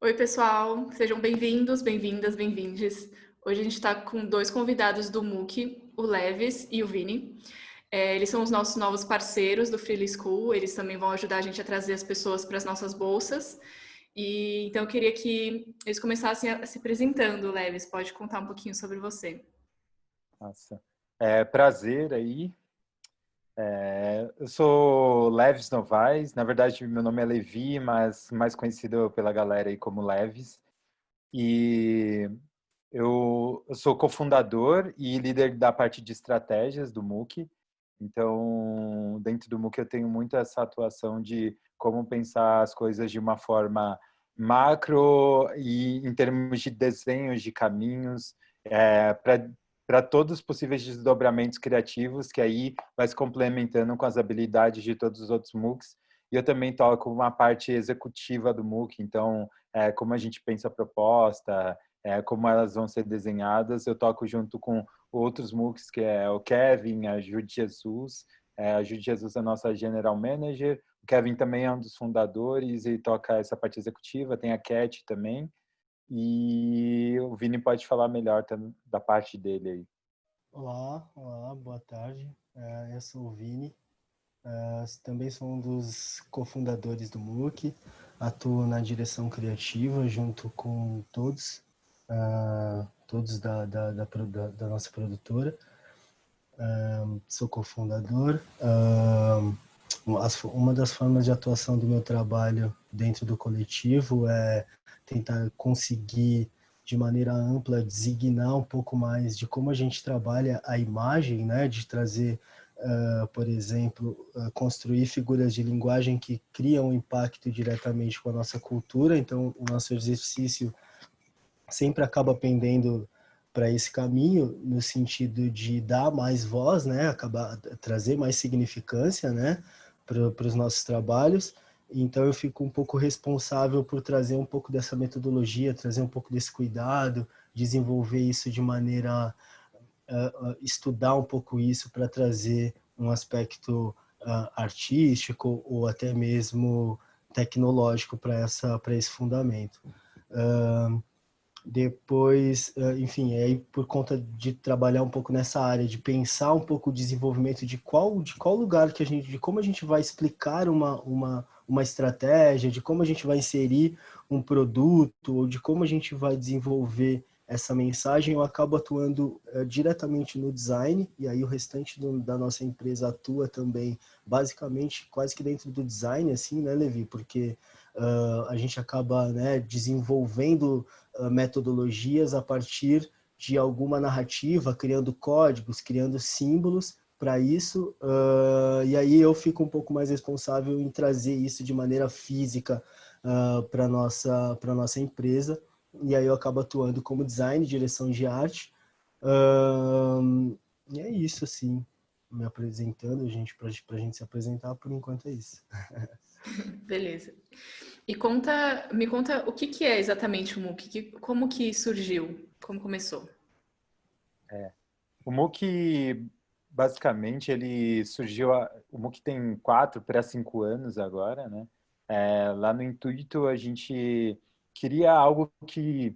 Oi, pessoal, sejam bem-vindos, bem-vindas, bem-vindes. Hoje a gente está com dois convidados do MOOC, o Levis e o Vini. Eles são os nossos novos parceiros do Freely School, eles também vão ajudar a gente a trazer as pessoas para as nossas bolsas. Então eu queria que eles começassem se apresentando. Levis, pode contar um pouquinho sobre você. Nossa, prazer aí. Eu sou Levis Novaes, na verdade meu nome é Levi, mas mais conhecido pela galera aí como Levis. E eu sou cofundador e líder da parte de estratégias do MOOC. Então, dentro do MOOC eu tenho muito essa atuação de como pensar as coisas de uma forma macro e em termos de desenhos de caminhos, para todos os possíveis desdobramentos criativos, que aí vai se complementando com as habilidades de todos os outros MOOCs. E eu também toco uma parte executiva do MOOC, então, como a gente pensa a proposta, como elas vão ser desenhadas, eu toco junto com outros MOOCs, que é o Kevin, a Jude Jesus. A Jude Jesus é a nossa General Manager. O Kevin também é um dos fundadores e toca essa parte executiva. Tem a Cat também. E o Vini pode falar melhor da parte dele aí. Olá, boa tarde. Eu sou o Vini. Também sou um dos cofundadores do MOOC. Atuo na direção criativa junto com todos da nossa produtora. Sou cofundador. Uma das formas de atuação do meu trabalho dentro do coletivo é tentar conseguir, de maneira ampla, designar um pouco mais de como a gente trabalha a imagem, né? De trazer, por exemplo, construir figuras de linguagem que criam impacto diretamente com a nossa cultura. Então, o nosso exercício sempre acaba pendendo para esse caminho, no sentido de dar mais voz, né? Acabar trazer mais significância, né? Para os nossos trabalhos. Então eu fico um pouco responsável por trazer um pouco dessa metodologia, trazer um pouco desse cuidado, desenvolver isso de maneira estudar um pouco isso para trazer um aspecto artístico ou até mesmo tecnológico para esse fundamento. Depois, enfim, aí por conta de trabalhar um pouco nessa área, de pensar um pouco o desenvolvimento de qual lugar que de como a gente vai explicar uma estratégia, de como a gente vai inserir um produto, ou de como a gente vai desenvolver essa mensagem, eu acabo atuando diretamente no design, e aí o restante da nossa empresa atua também, basicamente, quase que dentro do design, assim, né, Levi? Porque a gente acaba, né, desenvolvendo metodologias a partir de alguma narrativa, criando códigos, criando símbolos para isso, e aí eu fico um pouco mais responsável em trazer isso de maneira física para nossa empresa, e aí eu acabo atuando como design, direção de arte, e é isso, assim, me apresentando, para a gente se apresentar, por enquanto é isso. Beleza. E me conta o que é exatamente o MOOC, como que surgiu, como começou? O MOOC, basicamente, ele surgiu... O MOOC tem 4 para 5 anos agora, né? Lá no Intuito, a gente queria algo que...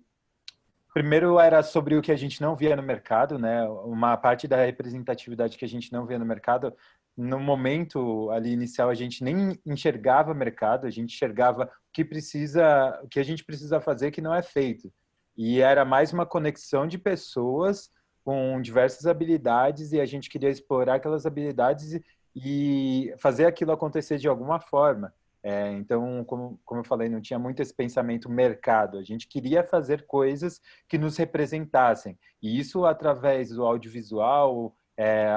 Primeiro era sobre o que a gente não via no mercado, né? Uma parte da representatividade que a gente não via no mercado, no momento ali inicial a gente nem enxergava mercado, a gente enxergava o que a gente precisa fazer que não é feito. E era mais uma conexão de pessoas com diversas habilidades e a gente queria explorar aquelas habilidades e fazer aquilo acontecer de alguma forma. Então, como eu falei, não tinha muito esse pensamento mercado. A gente queria fazer coisas que nos representassem. E isso através do audiovisual,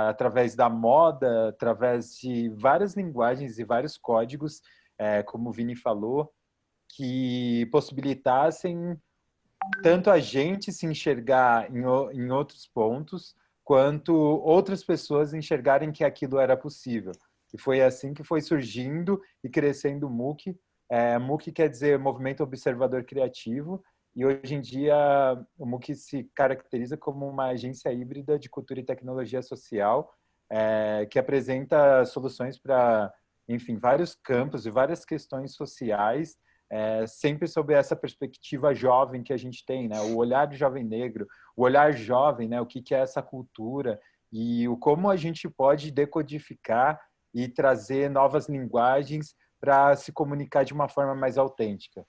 através da moda, através de várias linguagens e vários códigos, como o Vini falou, que possibilitassem tanto a gente se enxergar em outros pontos, quanto outras pessoas enxergarem que aquilo era possível. E foi assim que foi surgindo e crescendo o MOOC. MOOC quer dizer Movimento Observador Criativo, e hoje em dia o MOOC se caracteriza como uma agência híbrida de cultura e tecnologia social, que apresenta soluções para, enfim, vários campos e várias questões sociais, sempre sob essa perspectiva jovem que a gente tem, né? O olhar do jovem negro, o olhar jovem, né? O que é essa cultura e como a gente pode decodificar e trazer novas linguagens para se comunicar de uma forma mais autêntica.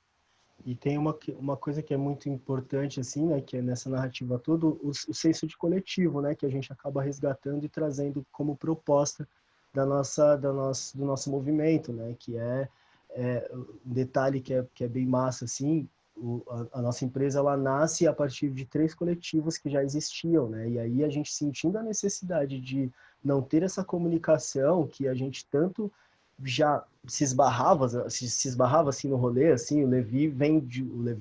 E tem uma coisa que é muito importante, assim, né, que é nessa narrativa toda, o senso de coletivo, né, que a gente acaba resgatando e trazendo como proposta do nosso movimento, né, que um detalhe que é bem massa, assim, a nossa empresa, ela nasce a partir de 3 coletivos que já existiam, né, e aí a gente sentindo a necessidade de não ter essa comunicação que a gente tanto já se esbarrava assim no rolê, assim, o Levi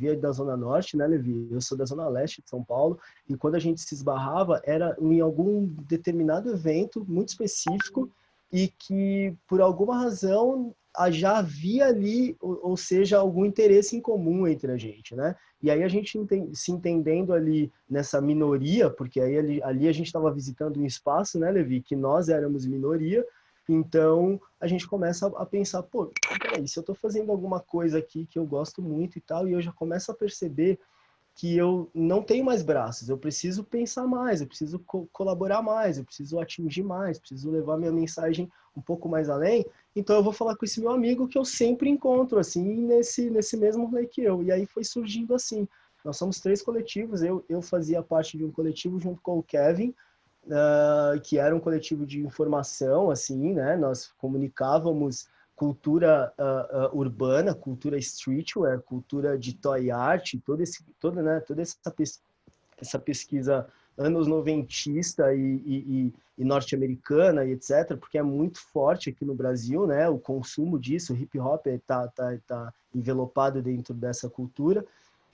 é da Zona Norte, né, Levi? Eu sou da Zona Leste de São Paulo, e quando a gente se esbarrava era em algum determinado evento muito específico e que, por alguma razão, já havia ali, ou seja, algum interesse em comum entre a gente, né? E aí a gente se entendendo ali nessa minoria, porque aí ali a gente estava visitando um espaço, né, Levi, que nós éramos minoria. Então, a gente começa a pensar, pô, peraí, se eu estou fazendo alguma coisa aqui que eu gosto muito e tal, e eu já começo a perceber que eu não tenho mais braços, eu preciso pensar mais, eu preciso colaborar mais, eu preciso atingir mais, preciso levar minha mensagem um pouco mais além, então eu vou falar com esse meu amigo que eu sempre encontro, assim, nesse mesmo rolê que eu. E aí foi surgindo assim. Nós somos 3 coletivos, eu fazia parte de um coletivo junto com o Kevin, que era um coletivo de informação, assim, né? Nós comunicávamos cultura urbana, cultura streetwear, cultura de toy art, toda essa pesquisa anos noventista e norte-americana e etc, porque é muito forte aqui no Brasil, né? O consumo disso, o hip hop tá envelopado dentro dessa cultura.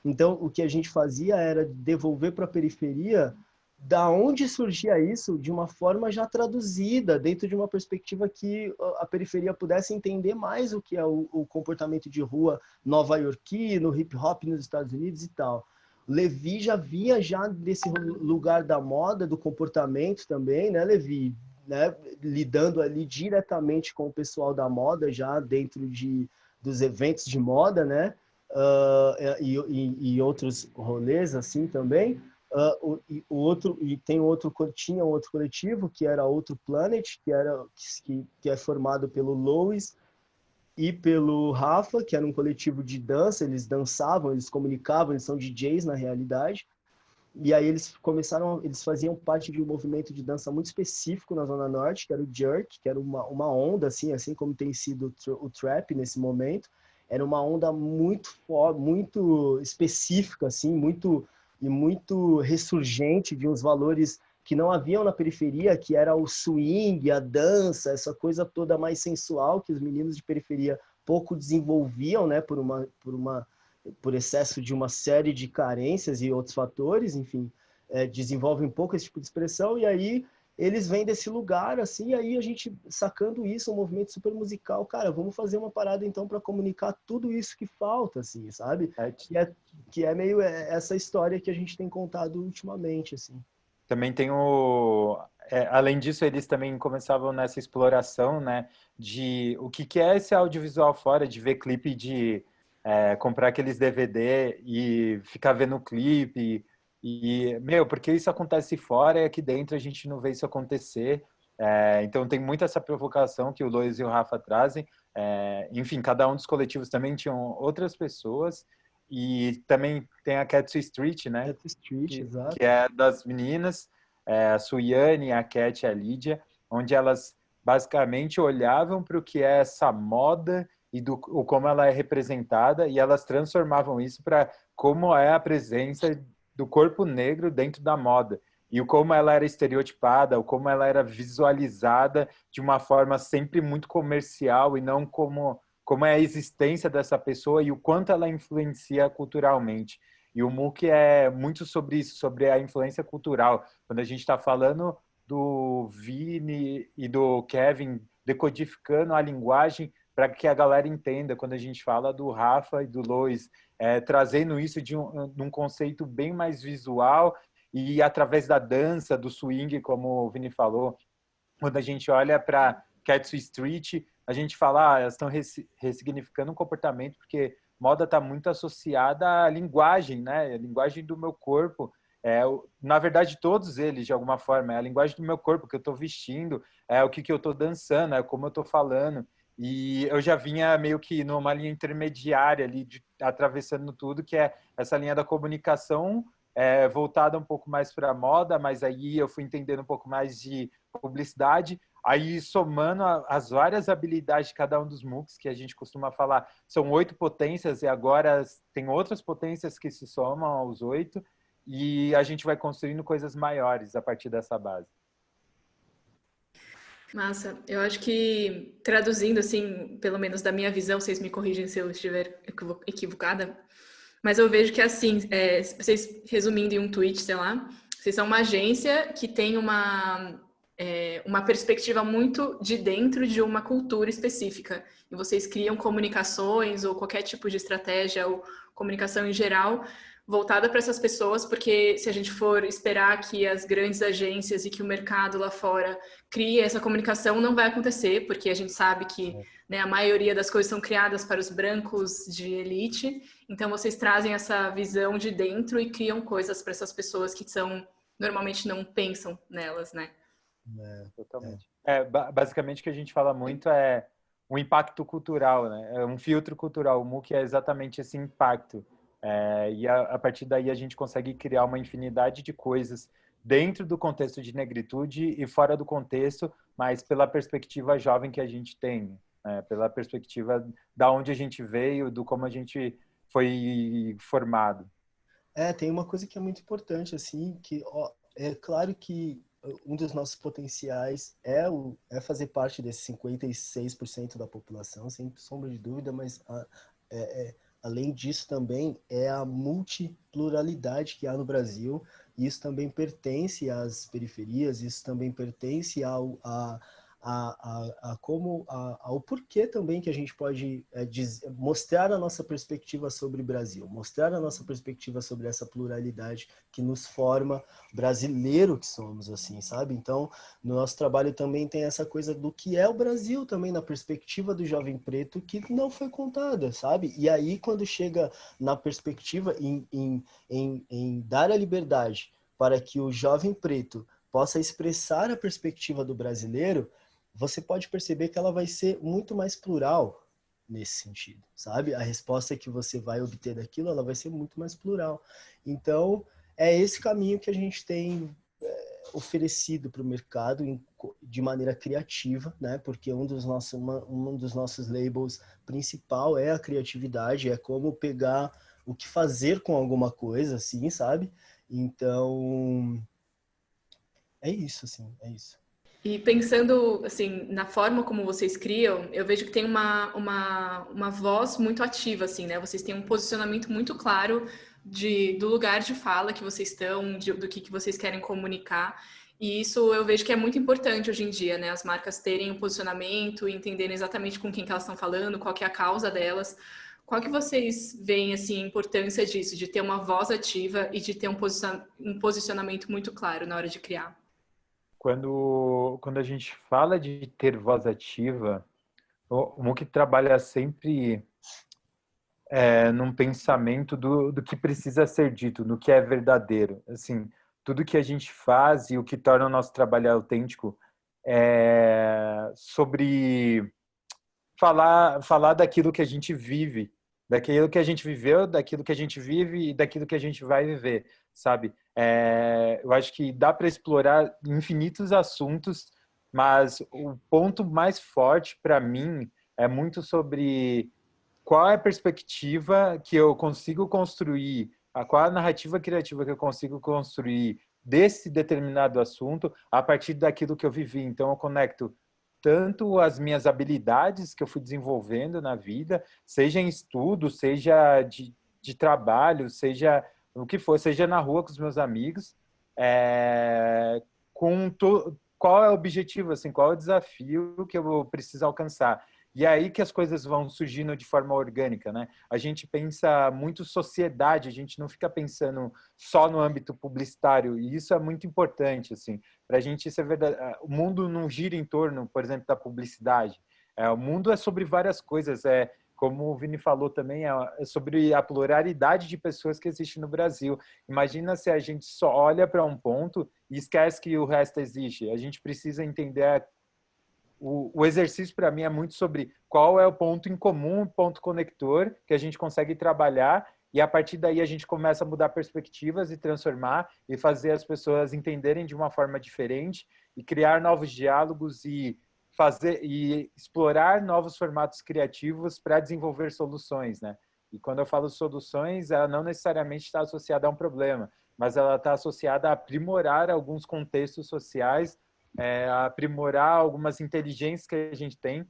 Então, o que a gente fazia era devolver para a periferia da onde surgia isso de uma forma já traduzida, dentro de uma perspectiva que a periferia pudesse entender mais o que é o comportamento de rua nova-iorquino, hip hop nos Estados Unidos e tal. Levi já vinha já desse lugar da moda, do comportamento também, né, Levi? Né? Lidando ali diretamente com o pessoal da moda, já dentro dos eventos de moda, né? E outros rolês assim também. Tinha outro coletivo que era Outro Planet, que é formado pelo Lois e pelo Rafa, que era um coletivo de dança. Eles dançavam, eles comunicavam, eles são DJs na realidade. E aí eles faziam parte de um movimento de dança muito específico na Zona Norte, que era o Jerk, que era uma onda, assim como tem sido o Trap nesse momento. Era uma onda muito específica, assim, muito ressurgente de uns valores que não haviam na periferia, que era o swing, a dança, essa coisa toda mais sensual que os meninos de periferia pouco desenvolviam, né, por excesso de uma série de carências e outros fatores, enfim, desenvolve um pouco esse tipo de expressão, e aí eles vêm desse lugar, assim, e aí a gente sacando isso, um movimento super musical, cara, vamos fazer uma parada então para comunicar tudo isso que falta, assim, sabe? Que é meio essa história que a gente tem contado ultimamente, assim. Também tem além disso, eles também começavam nessa exploração, né, de o que é esse audiovisual fora, de ver clipe de comprar aqueles DVD e ficar vendo o clipe. Meu, porque isso acontece fora e aqui dentro a gente não vê isso acontecer. Então tem muito essa provocação que o Lois e o Rafa trazem. Enfim, cada um dos coletivos também tinham outras pessoas. E também tem a Cat Street, né? Cat Street, exato. Que é das meninas, a Suiane, a Cat e a Lídia, onde elas basicamente olhavam para o que é essa moda e como ela é representada, e elas transformavam isso para como é a presença do corpo negro dentro da moda, e como ela era estereotipada, ou como ela era visualizada de uma forma sempre muito comercial e não como é a existência dessa pessoa e o quanto ela influencia culturalmente. E o MOOC é muito sobre isso, sobre a influência cultural. Quando a gente está falando do Vini e do Kevin decodificando a linguagem para que a galera entenda, quando a gente fala do Rafa e do Lois, trazendo isso de um conceito bem mais visual e através da dança, do swing, como o Vini falou. Quando a gente olha para Cat Street, a gente fala, elas estão ressignificando um comportamento porque moda está muito associada à linguagem, né? A linguagem do meu corpo. Na verdade, todos eles, de alguma forma, é a linguagem do meu corpo, que eu estou vestindo, é o que eu estou dançando, é como eu estou falando. E eu já vinha meio que numa linha intermediária ali, atravessando tudo, que é essa linha da comunicação voltada um pouco mais para a moda, mas aí eu fui entendendo um pouco mais de publicidade. Aí, somando as várias habilidades de cada um dos MOOCs, que a gente costuma falar, são 8 potências, e agora tem outras potências que se somam aos 8, e a gente vai construindo coisas maiores a partir dessa base. Massa. Eu acho que, traduzindo, assim, pelo menos da minha visão, vocês me corrigem se eu estiver equivocada, mas eu vejo que, assim, vocês, resumindo em um tweet, sei lá, vocês são uma agência que tem uma perspectiva muito de dentro de uma cultura específica. E vocês criam comunicações ou qualquer tipo de estratégia ou comunicação em geral voltada para essas pessoas, porque se a gente for esperar que as grandes agências e que o mercado lá fora crie essa comunicação, não vai acontecer, porque a gente sabe que, né, a maioria das coisas são criadas para os brancos de elite. Então, vocês trazem essa visão de dentro e criam coisas para essas pessoas que normalmente não pensam nelas, né? Totalmente. Basicamente, o que a gente fala muito é um impacto cultural, né? É um filtro cultural. O MOOC é exatamente esse impacto. E a partir daí a gente consegue criar uma infinidade de coisas dentro do contexto de negritude e fora do contexto, mas pela perspectiva jovem que a gente tem, né? Pela perspectiva da onde a gente veio, do como a gente foi formado. Tem uma coisa que é muito importante, assim, que é claro que um dos nossos potenciais é fazer parte desses 56% da população, sem sombra de dúvida, mas além disso também é a multipluralidade que há no Brasil, e isso também pertence às periferias, isso também pertence ao porquê também que a gente pode mostrar a nossa perspectiva sobre o Brasil, mostrar a nossa perspectiva sobre essa pluralidade que nos forma brasileiro que somos, assim, sabe? Então, no nosso trabalho também tem essa coisa do que é o Brasil também na perspectiva do jovem preto que não foi contada, sabe? E aí, quando chega na perspectiva em dar a liberdade para que o jovem preto possa expressar a perspectiva do brasileiro, você pode perceber que ela vai ser muito mais plural nesse sentido, sabe? A resposta que você vai obter daquilo, ela vai ser muito mais plural. Então, é esse caminho que a gente tem oferecido para o mercado de maneira criativa, né? Porque um dos nossos labels principal é a criatividade, é como pegar o que fazer com alguma coisa, assim, sabe? Então, é isso, assim, é isso. E pensando, assim, na forma como vocês criam, eu vejo que tem uma voz muito ativa, assim, né? Vocês têm um posicionamento muito claro do lugar de fala que vocês estão, do que vocês querem comunicar. E isso eu vejo que é muito importante hoje em dia, né? As marcas terem um posicionamento e entenderem exatamente com quem que elas estão falando, qual que é a causa delas. Qual que vocês veem, assim, a importância disso, de ter uma voz ativa e de ter um posicionamento muito claro na hora de criar? Quando a gente fala de ter voz ativa, o MOOC trabalha sempre num pensamento do que precisa ser dito, do que é verdadeiro. Assim, tudo que a gente faz e o que torna o nosso trabalho autêntico é sobre falar daquilo que a gente vive, daquilo que a gente viveu, daquilo que a gente vive e daquilo que a gente vai viver, sabe? Eu acho que dá para explorar infinitos assuntos, mas o ponto mais forte para mim é muito sobre qual é a perspectiva que eu consigo construir, qual é a narrativa criativa que eu consigo construir desse determinado assunto a partir daquilo que eu vivi. Então, eu conecto tanto as minhas habilidades que eu fui desenvolvendo na vida, seja em estudo, seja de trabalho, seja o que for, seja na rua com os meus amigos, qual é o objetivo, assim, qual é o desafio que eu preciso alcançar. E é aí que as coisas vão surgindo de forma orgânica, né? A gente pensa muito sociedade, a gente não fica pensando só no âmbito publicitário, e isso é muito importante, assim, para a gente ser verdade. O mundo não gira em torno, por exemplo, da publicidade. O mundo é sobre várias coisas, como o Vini falou também, é sobre a pluralidade de pessoas que existe no Brasil. Imagina se a gente só olha para um ponto e esquece que o resto existe. A gente precisa entender. O exercício, para mim, é muito sobre qual é o ponto em comum, ponto conector, que a gente consegue trabalhar, e a partir daí a gente começa a mudar perspectivas e transformar, e fazer as pessoas entenderem de uma forma diferente, e criar novos diálogos, e explorar novos formatos criativos para desenvolver soluções, né? E quando eu falo soluções, ela não necessariamente está associada a um problema, mas ela está associada a aprimorar alguns contextos sociais, aprimorar algumas inteligências que a gente tem.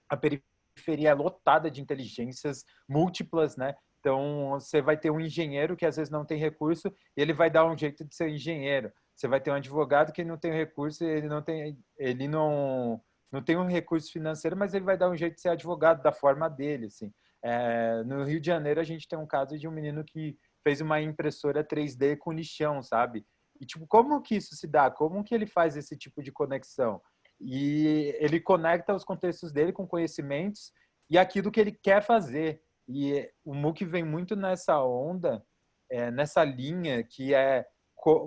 A periferia é lotada de inteligências múltiplas, né? Então, você vai ter um engenheiro que às vezes não tem recurso e ele vai dar um jeito de ser engenheiro. Você vai ter um advogado que não tem recurso, ele não tem um recurso financeiro, mas ele vai dar um jeito de ser advogado da forma dele, assim. No Rio de Janeiro, a gente tem um caso de um menino que fez uma impressora 3D com lixão, sabe? E, tipo, como que isso se dá? Como que ele faz esse tipo de conexão? E ele conecta os contextos dele com conhecimentos e aquilo que ele quer fazer. E o MOOC vem muito nessa onda, nessa linha que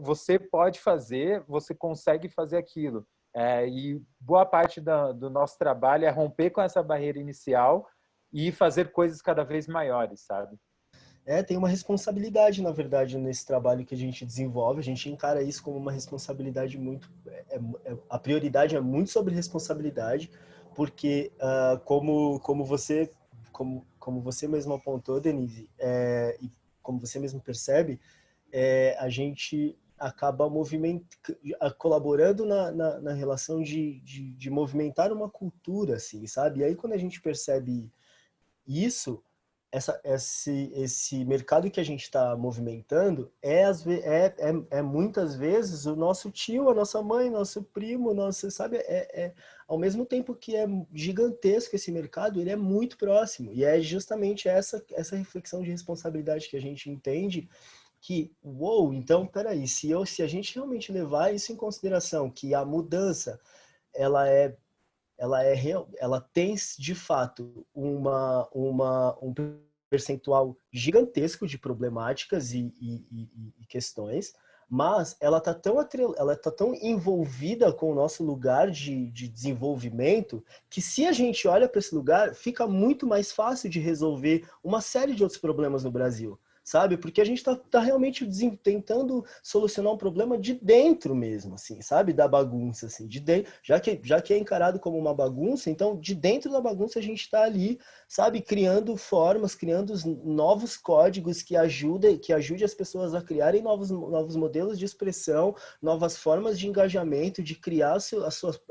você pode fazer, você consegue fazer aquilo. E boa parte do nosso trabalho é romper com essa barreira inicial e fazer coisas cada vez maiores, sabe? Tem uma responsabilidade, na verdade, nesse trabalho que a gente desenvolve. A gente encara isso como uma responsabilidade muito... a prioridade é muito sobre responsabilidade, porque, como você mesmo apontou, Denise, e como você mesmo percebe, a gente acaba colaborando na relação de movimentar uma cultura, assim, sabe? E aí, quando a gente percebe isso, esse mercado que a gente está movimentando é muitas vezes o nosso tio, a nossa mãe, nosso primo, sabe? Ao mesmo tempo que é gigantesco esse mercado, ele é muito próximo. E é justamente essa reflexão de responsabilidade que a gente entende que, uou, então, peraí, se a gente realmente levar isso em consideração, que a mudança, ela tem de fato um percentual gigantesco de problemáticas e questões, mas ela tá tão envolvida com o nosso lugar de desenvolvimento que, se a gente olha para esse lugar, fica muito mais fácil de resolver uma série de outros problemas no Brasil, sabe? Porque a gente tá realmente tentando solucionar um problema de dentro mesmo, assim, sabe? Da bagunça, assim, de dentro, já que é encarado como uma bagunça, então de dentro da bagunça a gente está ali, sabe? Criando formas, criando novos códigos que ajude as pessoas a criarem novos modelos de expressão, novas formas de engajamento, de criar as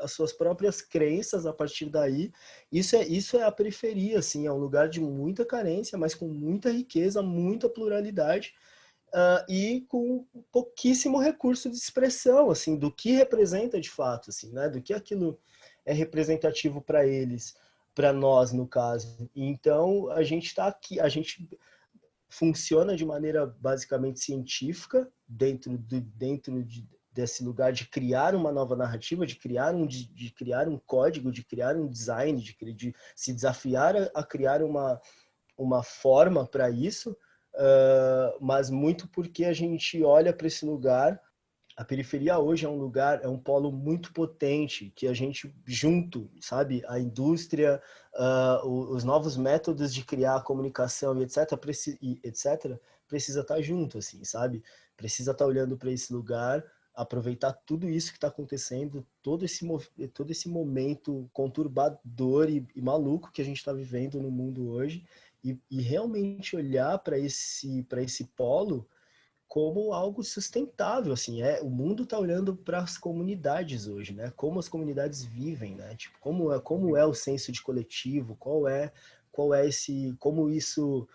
suas próprias crenças a partir daí. Isso é a periferia, assim, é um lugar de muita carência, mas com muita riqueza, muita pluralidade, e com pouquíssimo recurso de expressão, assim, do que representa de fato, assim, né? Do que aquilo é representativo para eles, para nós, no caso. Então, a gente está aqui, a gente funciona de maneira basicamente científica, dentro desse lugar de criar uma nova narrativa, de criar um código, de criar um design, de se desafiar a criar uma forma para isso, mas muito porque a gente olha para esse lugar. A periferia hoje é um polo muito potente, que a gente junto, sabe, a indústria, os novos métodos de criar comunicação e etc, precisa estar junto, assim, sabe? Precisa estar olhando para esse lugar, aproveitar tudo isso que está acontecendo, todo esse momento conturbador e maluco que a gente está vivendo no mundo hoje, e realmente olhar para esse polo como algo sustentável, assim, o mundo está olhando para as comunidades hoje, né? Como as comunidades vivem, né? Tipo, como é o senso de coletivo, como isso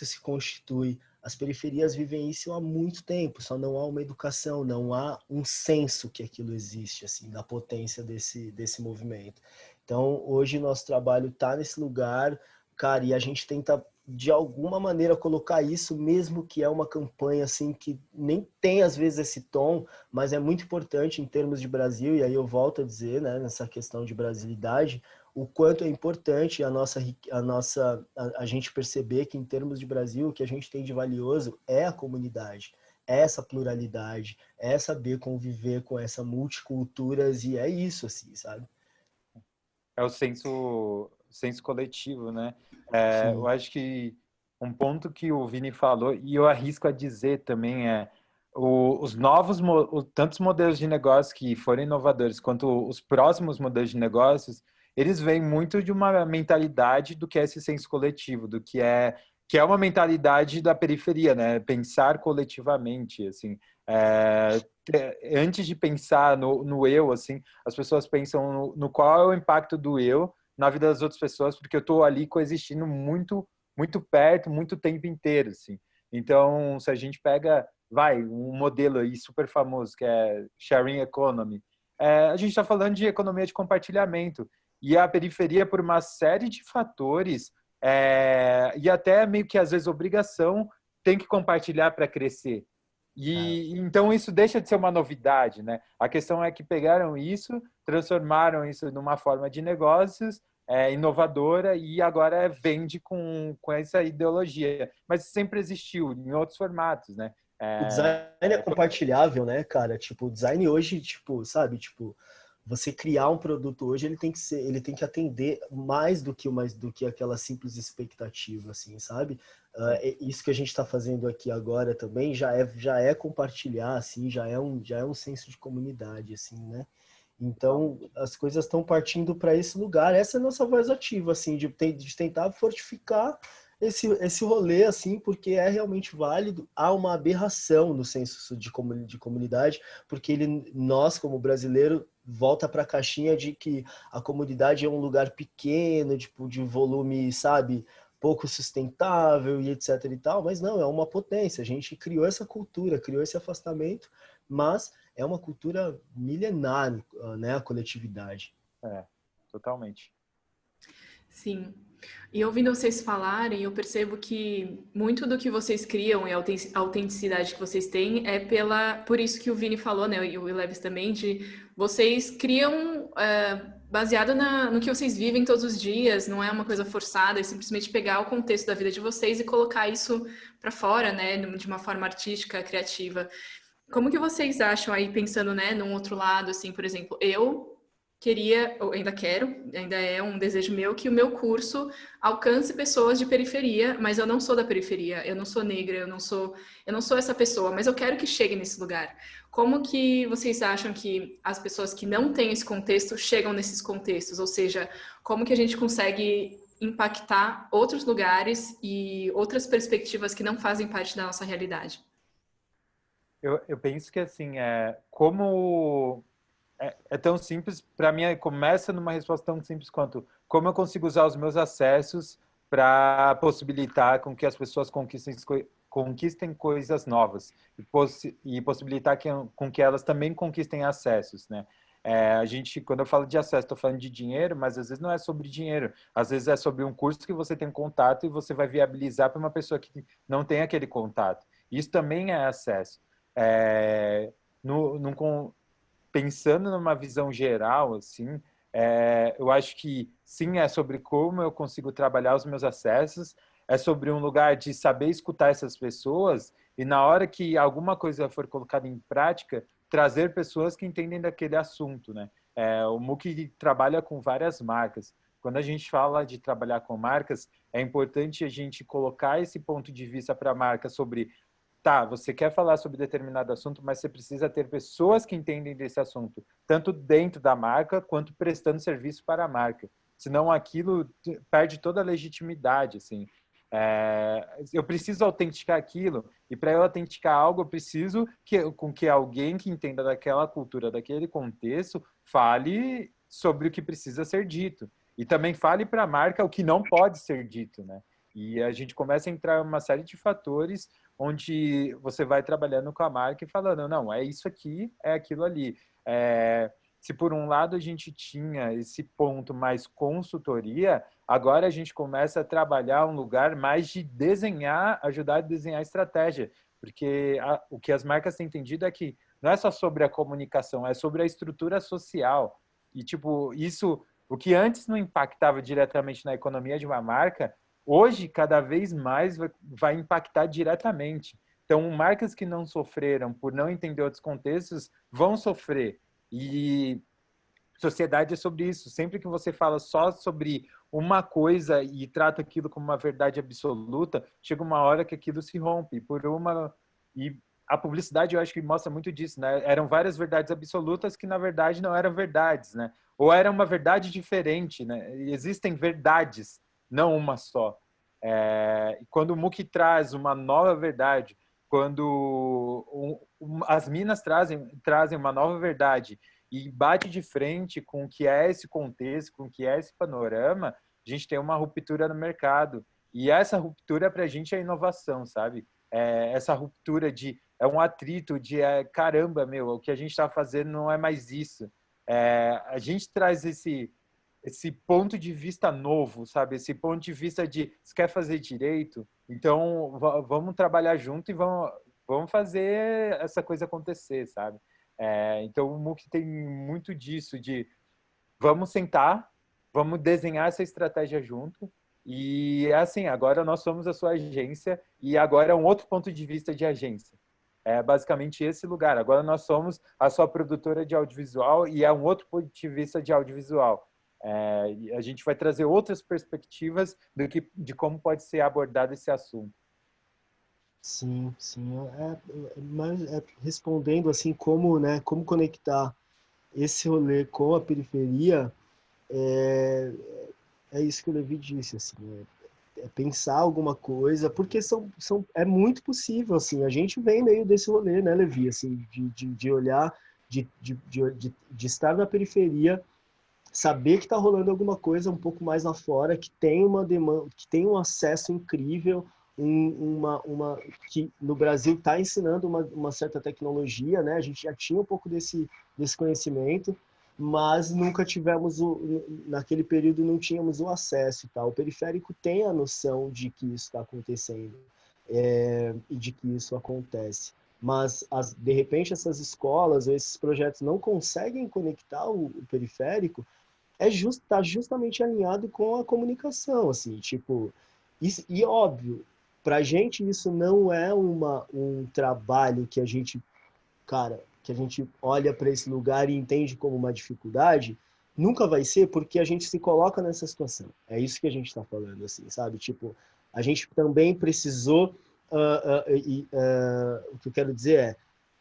se constitui. As periferias vivem isso há muito tempo, só não há uma educação, não há um senso que aquilo existe, assim, da potência desse movimento. Então, hoje nosso trabalho está nesse lugar, cara, e a gente tenta de alguma maneira colocar isso, mesmo que é uma campanha assim que nem tem às vezes esse tom, mas é muito importante em termos de Brasil, e aí eu volto a dizer, né, nessa questão de brasilidade, o quanto é importante a gente perceber que, em termos de Brasil, o que a gente tem de valioso é a comunidade, é essa pluralidade, é saber conviver com essa multiculturas, e é isso, assim, sabe? É o senso coletivo, né? Eu Sim. acho que um ponto que o Vini falou, e eu arrisco a dizer também, os novos, tantos modelos de negócio que foram inovadores, quanto os próximos modelos de negócios, eles vêm muito de uma mentalidade do que é esse senso coletivo, que é uma mentalidade da periferia, né? Pensar coletivamente, assim. Antes de pensar no eu, assim, as pessoas pensam no qual é o impacto do eu na vida das outras pessoas, porque eu estou ali coexistindo muito, muito perto, muito tempo inteiro, assim. Então, se a gente pega, um modelo aí super famoso, que é sharing economy, a gente está falando de economia de compartilhamento. E a periferia, por uma série de fatores, e até meio que às vezes obrigação, tem que compartilhar para crescer. E então isso deixa de ser uma novidade, né? A questão é que pegaram isso, transformaram isso numa forma de negócios inovadora e agora vende com essa ideologia. Mas sempre existiu em outros formatos, né? O design é compartilhável, né, cara? Tipo, o design hoje, tipo, sabe, tipo, você criar um produto hoje, ele tem que atender mais do que aquela simples expectativa, assim, sabe? Isso que a gente está fazendo aqui agora também já é compartilhar, assim, já é um senso de comunidade, assim, né? Então, as coisas estão partindo para esse lugar. Essa é a nossa voz ativa, assim, de tentar fortificar esse rolê, assim, porque é realmente válido. Há uma aberração no senso de comunidade, porque nós, como brasileiro, volta para a caixinha de que a comunidade é um lugar pequeno, tipo, de volume, sabe, pouco sustentável e etc e tal, mas não, é uma potência. A gente criou essa cultura, criou esse afastamento, mas é uma cultura milenar, né, a coletividade. Totalmente. Sim. E ouvindo vocês falarem, eu percebo que muito do que vocês criam e a autenticidade que vocês têm é por isso que o Vini falou, né, e o Levis também, de vocês criam baseado no que vocês vivem todos os dias, não é uma coisa forçada, é simplesmente pegar o contexto da vida de vocês e colocar isso para fora, né, de uma forma artística, criativa. Como que vocês acham aí, pensando, né, num outro lado, assim, por exemplo, eu queria, ou ainda quero, ainda é um desejo meu, que o meu curso alcance pessoas de periferia, mas eu não sou da periferia, eu não sou negra, eu não sou essa pessoa, mas eu quero que chegue nesse lugar. Como que vocês acham que as pessoas que não têm esse contexto chegam nesses contextos? Ou seja, como que a gente consegue impactar outros lugares e outras perspectivas que não fazem parte da nossa realidade? Eu penso que, assim, é tão simples, para mim, começa numa resposta tão simples quanto como eu consigo usar os meus acessos para possibilitar com que as pessoas conquistem coisas novas e possibilitar com que elas também conquistem acessos, né? Quando eu falo de acesso, estou falando de dinheiro, mas às vezes não é sobre dinheiro. Às vezes é sobre um curso que você tem contato e você vai viabilizar para uma pessoa que não tem aquele contato. Isso também é acesso. É, no, num, Pensando numa visão geral, assim, eu acho que sim, é sobre como eu consigo trabalhar os meus acessos, é sobre um lugar de saber escutar essas pessoas e na hora que alguma coisa for colocada em prática, trazer pessoas que entendem daquele assunto, né? O MOOC trabalha com várias marcas. Quando a gente fala de trabalhar com marcas, é importante a gente colocar esse ponto de vista para a marca sobre tá, você quer falar sobre determinado assunto, mas você precisa ter pessoas que entendem desse assunto, tanto dentro da marca quanto prestando serviço para a marca. Senão aquilo perde toda a legitimidade, assim. Eu preciso autenticar aquilo e para eu autenticar algo eu preciso com que alguém que entenda daquela cultura, daquele contexto, fale sobre o que precisa ser dito e também fale para a marca o que não pode ser dito, né? E a gente começa a entrar em uma série de fatores onde você vai trabalhando com a marca e falando, não, é isso aqui, é aquilo ali. Se por um lado a gente tinha esse ponto mais consultoria, agora a gente começa a trabalhar um lugar mais de desenhar, ajudar a desenhar estratégia, porque o que as marcas têm entendido é que não é só sobre a comunicação, é sobre a estrutura social. E, tipo, isso O que antes não impactava diretamente na economia de uma marca, hoje, cada vez mais, vai impactar diretamente. Então, marcas que não sofreram por não entender outros contextos vão sofrer. E sociedade é sobre isso. Sempre que você fala só sobre uma coisa e trata aquilo como uma verdade absoluta, chega uma hora que aquilo se rompe e a publicidade eu acho que mostra muito disso, né? Eram várias verdades absolutas que na verdade não eram verdades, né? Ou era uma verdade diferente, né? Existem verdades, não uma só. Quando o MOOC traz uma nova verdade, quando as minas trazem uma nova verdade e bate de frente com o que é esse contexto, com o que é esse panorama, a gente tem uma ruptura no mercado. E essa ruptura, para a gente, é inovação, sabe? Essa ruptura é um atrito de caramba, meu, o que a gente está fazendo não é mais isso. A gente traz esse ponto de vista novo, sabe? Esse ponto de vista de se quer fazer direito, então vamos trabalhar junto e vamos fazer essa coisa acontecer, sabe? Então o MOOC tem muito disso, de vamos sentar, vamos desenhar essa estratégia junto. E assim, agora nós somos a sua agência e agora é um outro ponto de vista de agência. É basicamente esse lugar. Agora nós somos a sua produtora de audiovisual e é um outro ponto de vista de audiovisual. A gente vai trazer outras perspectivas de como pode ser abordado esse assunto. Sim, sim. Mas respondendo assim, como, né, como conectar esse rolê com a periferia, é, é isso que o Levi disse, assim, é pensar alguma coisa, porque é muito possível, assim, a gente vem meio desse rolê, né, Levi, assim, de olhar, de estar na periferia, saber que está rolando alguma coisa um pouco mais lá fora, que tem uma demanda, que tem um acesso incrível, que no Brasil está ensinando uma certa tecnologia, né? A gente já tinha um pouco desse conhecimento, mas nunca tivemos naquele período não tínhamos o acesso e tal. O periférico tem a noção de que isso está acontecendo e de que isso acontece. Mas, de repente, essas escolas ou esses projetos não conseguem conectar o periférico, tá justamente alinhado com a comunicação, assim, tipo, e óbvio, pra gente isso não é um trabalho que a gente, cara, que a gente olha para esse lugar e entende como uma dificuldade, nunca vai ser porque a gente se coloca nessa situação. É isso que a gente está falando, assim, sabe? Tipo, a gente também precisou, o que eu quero dizer é,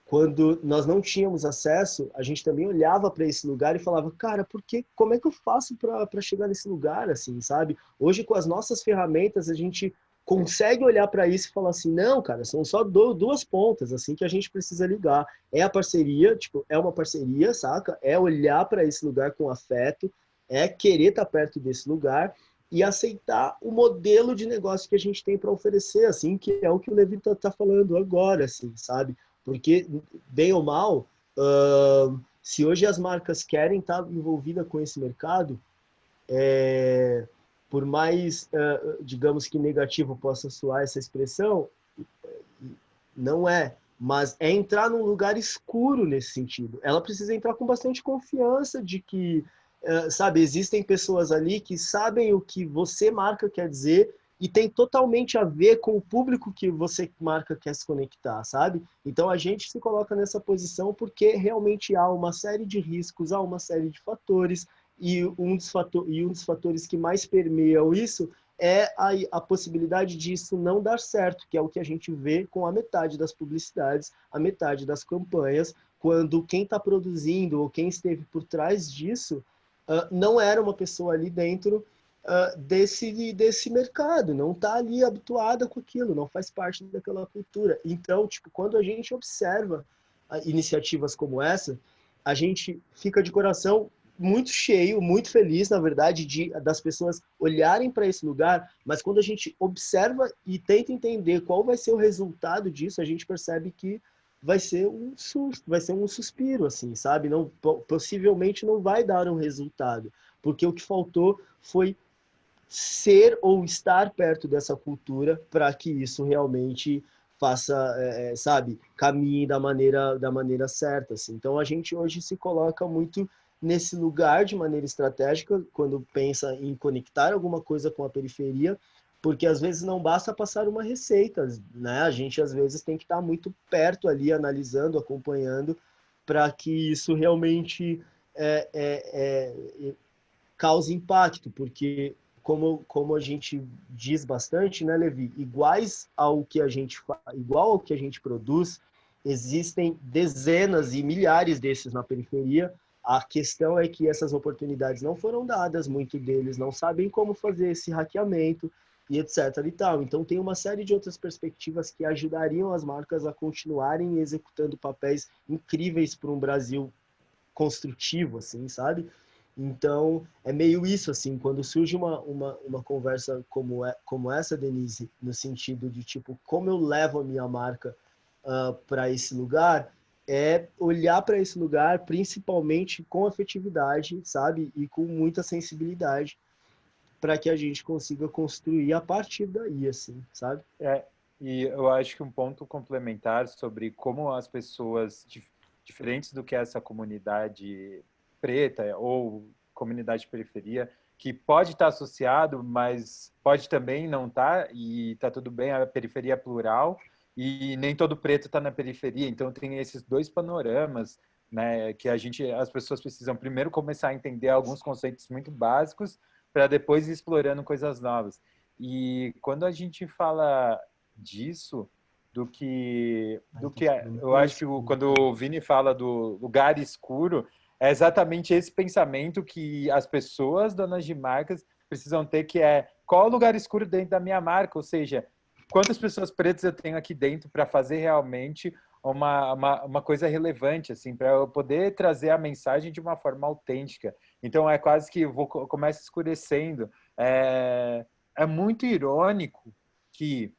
quando nós não tínhamos acesso, a gente também olhava para esse lugar e falava, cara, como é que eu faço para chegar nesse lugar, assim, sabe? Hoje, com as nossas ferramentas, a gente consegue olhar para isso e falar assim, não, cara, são só duas pontas, assim, que a gente precisa ligar. É a parceria, tipo, é uma parceria, saca? É olhar para esse lugar com afeto, é querer estar perto desse lugar e aceitar o modelo de negócio que a gente tem para oferecer, assim, que é o que o Levi tá falando agora, assim, sabe? Porque, bem ou mal, se hoje as marcas querem estar envolvidas com esse mercado, por mais, digamos que negativo possa soar essa expressão, não é. Mas é entrar num lugar escuro nesse sentido. Ela precisa entrar com bastante confiança de que, sabe, existem pessoas ali que sabem o que você, marca, quer dizer e tem totalmente a ver com o público que você, marca, quer se conectar, sabe? Então a gente se coloca nessa posição porque realmente há uma série de riscos, há uma série de fatores e um dos fatores que mais permeiam isso é a possibilidade disso não dar certo, que é o que a gente vê com a metade das publicidades, a metade das campanhas, quando quem está produzindo ou quem esteve por trás disso não era uma pessoa ali dentro desse mercado, não está ali habituada com aquilo, não faz parte daquela cultura. Então, tipo, quando a gente observa iniciativas como essa, a gente fica de coração muito cheio, muito feliz, na verdade, das pessoas olharem para esse lugar, mas quando a gente observa e tenta entender qual vai ser o resultado disso, a gente percebe que vai ser um suspiro, assim, sabe? Não, possivelmente não vai dar um resultado, porque o que faltou foi ser ou estar perto dessa cultura para que isso realmente faça, sabe, caminhe da maneira certa, assim. Então a gente hoje se coloca muito nesse lugar de maneira estratégica, quando pensa em conectar alguma coisa com a periferia, porque às vezes não basta passar uma receita, né? A gente às vezes tem que estar muito perto ali, analisando, acompanhando, para que isso realmente cause impacto, porque como a gente diz bastante, né, Levi, igual ao que a gente produz, existem dezenas e milhares desses na periferia. A questão é que essas oportunidades não foram dadas, muitos deles não sabem como fazer esse hackeamento e etc e tal. Então tem uma série de outras perspectivas que ajudariam as marcas a continuarem executando papéis incríveis para um Brasil construtivo, assim, sabe? Então, é meio isso, assim, quando surge uma conversa como essa, Denise, no sentido de, tipo, como eu levo a minha marca para esse lugar, é olhar para esse lugar principalmente com afetividade, sabe? E com muita sensibilidade, para que a gente consiga construir a partir daí, assim, sabe? E eu acho que um ponto complementar sobre como as pessoas diferentes do que essa comunidade preta ou comunidade de periferia, que pode estar associado, mas pode também não estar, e está tudo bem, a periferia é plural, e nem todo preto está na periferia, então tem esses dois panoramas, né, que as pessoas precisam primeiro começar a entender alguns conceitos muito básicos, para depois ir explorando coisas novas. E quando a gente fala disso, eu acho que quando o Vini fala do lugar escuro, é exatamente esse pensamento que as pessoas donas de marcas precisam ter, que é qual o lugar escuro dentro da minha marca, ou seja, quantas pessoas pretas eu tenho aqui dentro para fazer realmente uma coisa relevante, assim, para eu poder trazer a mensagem de uma forma autêntica. Então é quase que começa escurecendo. É muito irônico que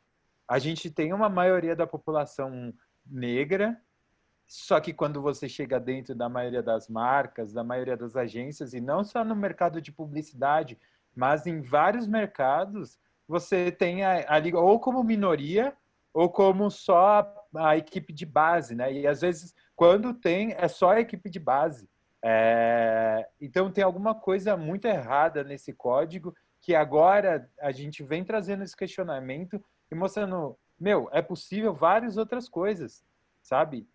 a gente tem uma maioria da população negra, só que quando você chega dentro da maioria das marcas, da maioria das agências, e não só no mercado de publicidade, mas em vários mercados, você tem ali ou como minoria ou como só a equipe de base, né? E às vezes, quando tem, é só a equipe de base. Então tem alguma coisa muito errada nesse código, que agora a gente vem trazendo esse questionamento e mostrando, é possível várias outras coisas, sabe?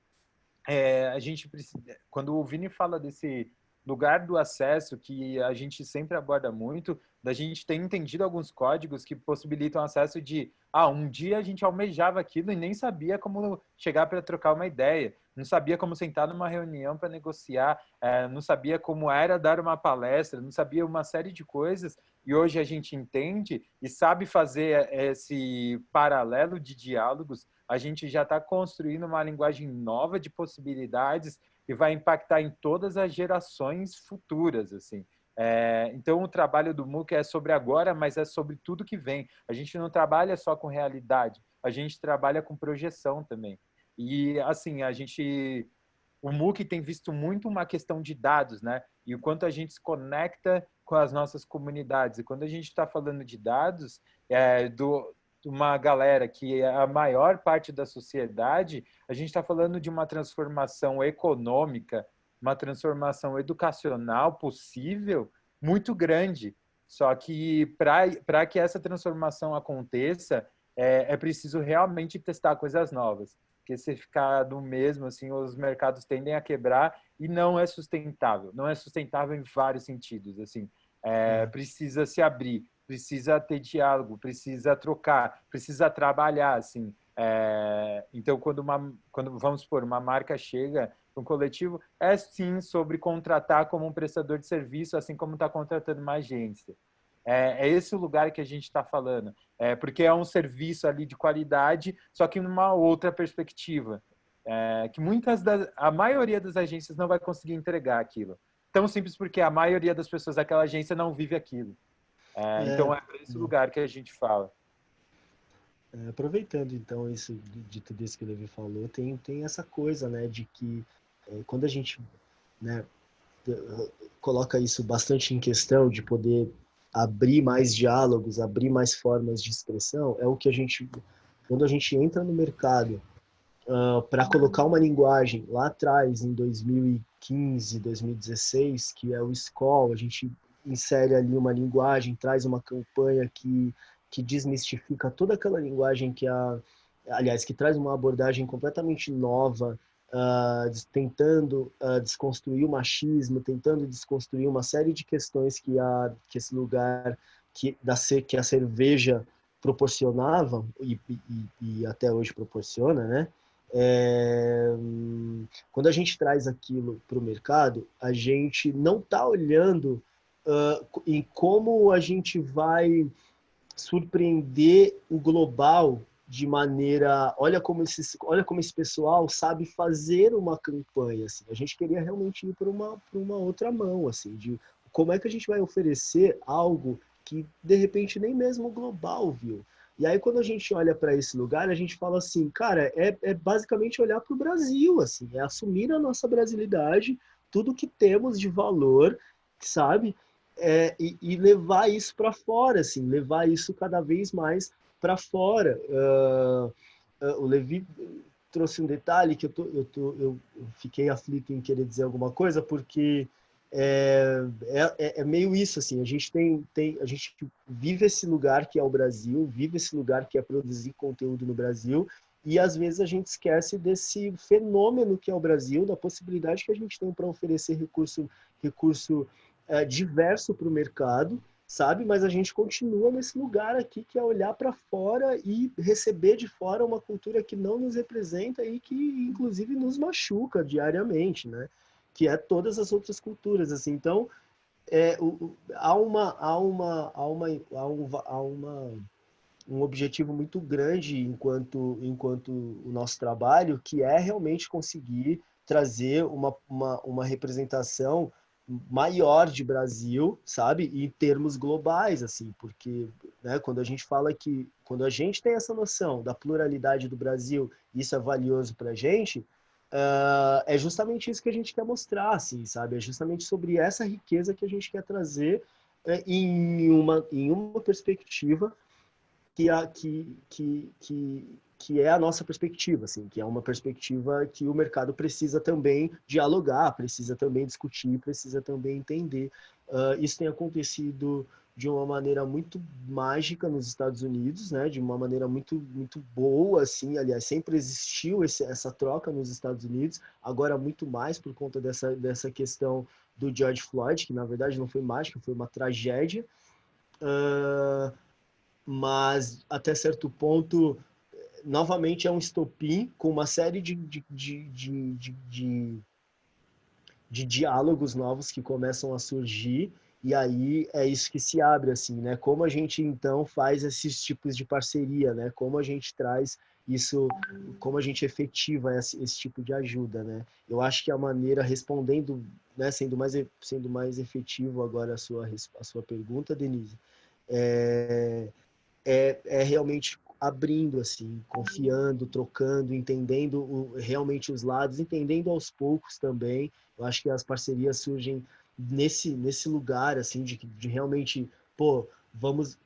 A gente precisa, quando o Vini fala desse lugar do acesso, que a gente sempre aborda muito, da gente ter entendido alguns códigos que possibilitam acesso de, um dia a gente almejava aquilo e nem sabia como chegar para trocar uma ideia, não sabia como sentar numa reunião para negociar, não sabia como era dar uma palestra, não sabia uma série de coisas, e hoje a gente entende e sabe fazer esse paralelo de diálogos. A gente já está construindo uma linguagem nova de possibilidades que vai impactar em todas as gerações futuras, assim. Então, o trabalho do MOOC é sobre agora, mas é sobre tudo que vem. A gente não trabalha só com realidade, a gente trabalha com projeção também. E, assim, o MOOC tem visto muito uma questão de dados, né? E o quanto a gente se conecta com as nossas comunidades. E quando a gente está falando de dados, uma galera que é a maior parte da sociedade, a gente está falando de uma transformação econômica, uma transformação educacional possível muito grande. Só que para que essa transformação aconteça, é preciso realmente testar coisas novas. Porque se ficar do mesmo, assim, os mercados tendem a quebrar e não é sustentável. Não é sustentável em vários sentidos, assim. Precisa se abrir, precisa ter diálogo, precisa trocar, precisa trabalhar, assim. Então, quando vamos supor, uma marca chega para um coletivo, é sim sobre contratar como um prestador de serviço, assim como está contratando uma agência. É esse o lugar que a gente está falando, porque é um serviço ali de qualidade, só que numa outra perspectiva, que a maioria das agências não vai conseguir entregar aquilo. Tão simples porque a maioria das pessoas daquela agência não vive aquilo. Então é para esse lugar que a gente fala. Aproveitando então isso de tudo isso que o Levi falou, tem essa coisa, né, de que quando a gente, né, coloca isso bastante em questão, de poder abrir mais diálogos, abrir mais formas de expressão, é o que quando a gente entra no mercado para colocar uma linguagem lá atrás, em 2015, 2016, que é o SCOL, a gente insere ali uma linguagem, traz uma campanha que desmistifica toda aquela linguagem aliás, que traz uma abordagem completamente nova, tentando desconstruir o machismo, tentando desconstruir uma série de questões que esse lugar, que a cerveja proporcionava e até hoje proporciona, né? É, quando a gente traz aquilo para o mercado, a gente não está olhando em como a gente vai surpreender o global de maneira, olha como esse pessoal sabe fazer uma campanha, assim. A gente queria realmente ir para uma outra mão, assim, de como é que a gente vai oferecer algo que de repente nem mesmo o global viu. E aí quando a gente olha para esse lugar, a gente fala assim, cara, é basicamente olhar para o Brasil, assim, é assumir a nossa brasilidade, tudo que temos de valor, sabe? E levar isso para fora, assim, levar isso cada vez mais para fora. O Levi trouxe um detalhe que eu fiquei aflito em querer dizer alguma coisa, porque é meio isso, assim, a gente a gente vive esse lugar que é o Brasil, vive esse lugar que é produzir conteúdo no Brasil, e às vezes a gente esquece desse fenômeno que é o Brasil, da possibilidade que a gente tem para oferecer recurso diverso para o mercado, sabe? Mas a gente continua nesse lugar aqui que é olhar para fora e receber de fora uma cultura que não nos representa e que inclusive nos machuca diariamente, né? Que é todas as outras culturas, assim. Então, há um objetivo muito grande enquanto o nosso trabalho, que é realmente conseguir trazer uma representação maior de Brasil, sabe? E em termos globais, assim, porque, né, quando a gente tem essa noção da pluralidade do Brasil, isso é valioso para a gente, é justamente isso que a gente quer mostrar, assim, sabe? É justamente sobre essa riqueza que a gente quer trazer em uma perspectiva que é a nossa perspectiva, assim, que é uma perspectiva que o mercado precisa também dialogar, precisa também discutir, precisa também entender. Isso tem acontecido de uma maneira muito mágica nos Estados Unidos, né? De uma maneira muito boa, assim. Aliás, sempre existiu essa troca nos Estados Unidos, agora muito mais por conta dessa questão do George Floyd, que na verdade não foi mágica, foi uma tragédia. Mas até certo ponto, novamente é um estopim com uma série de diálogos novos que começam a surgir, e aí é isso que se abre, assim, né? Como a gente, então, faz esses tipos de parceria, né? Como a gente traz isso, como a gente efetiva esse tipo de ajuda, né? Eu acho que a maneira, respondendo, né, sendo mais efetivo agora a sua pergunta, Denise, é, é realmente abrindo, assim, confiando, trocando, entendendo realmente os lados, entendendo aos poucos também. Eu acho que as parcerias surgem nesse lugar, assim, de realmente, pô, vamos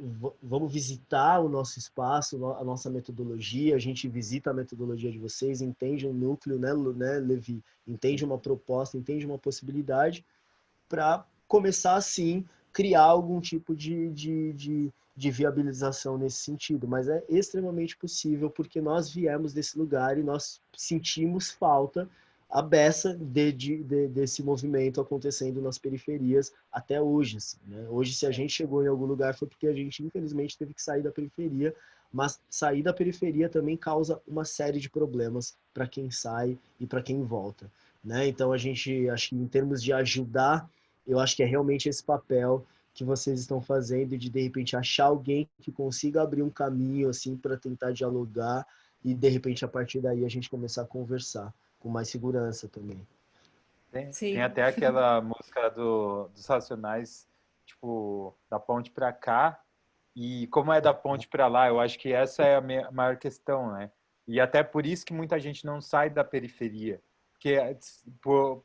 visitar o nosso espaço, a nossa metodologia, a gente visita a metodologia de vocês, entende um núcleo, né, Levi? Entende uma proposta, entende uma possibilidade, para começar, assim, criar algum tipo de viabilização nesse sentido. Mas é extremamente possível porque nós viemos desse lugar e nós sentimos falta a beça desse movimento acontecendo nas periferias até hoje. Assim, né? Hoje, se a gente chegou em algum lugar foi porque a gente, infelizmente, teve que sair da periferia, mas sair da periferia também causa uma série de problemas para quem sai e para quem volta. Né? Então, a gente, acho que em termos de ajudar, eu acho que é realmente esse papel que vocês estão fazendo de repente achar alguém que consiga abrir um caminho assim para tentar dialogar e de repente a partir daí a gente começar a conversar com mais segurança também. Tem até aquela música dos Racionais, tipo, da ponte para cá, e como é da ponte para lá, eu acho que essa é a maior questão, né? E até por isso que muita gente não sai da periferia, porque por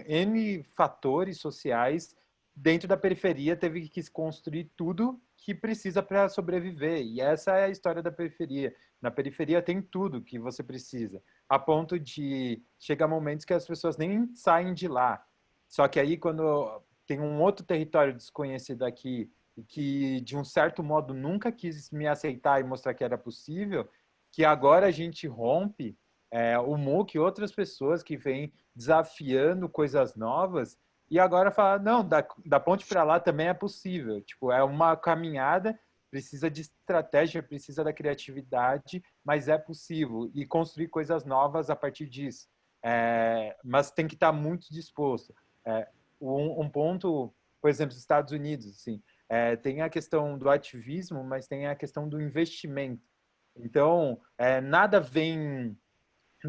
N fatores sociais, dentro da periferia teve que se construir tudo que precisa para sobreviver. E essa é a história da periferia. Na periferia tem tudo que você precisa, a ponto de chegar momentos que as pessoas nem saem de lá. Só que aí, quando tem um outro território desconhecido aqui, e que, de um certo modo, nunca quis me aceitar e mostrar que era possível, que agora a gente rompe, o MOOC e outras pessoas que vêm desafiando coisas novas, e agora fala, não, da ponte para lá também é possível. Tipo, é uma caminhada, precisa de estratégia, precisa da criatividade, mas é possível. E construir coisas novas a partir disso. Mas tem que estar muito disposto. Um ponto, por exemplo, os Estados Unidos, assim, tem a questão do ativismo, mas tem a questão do investimento. Então, nada vem...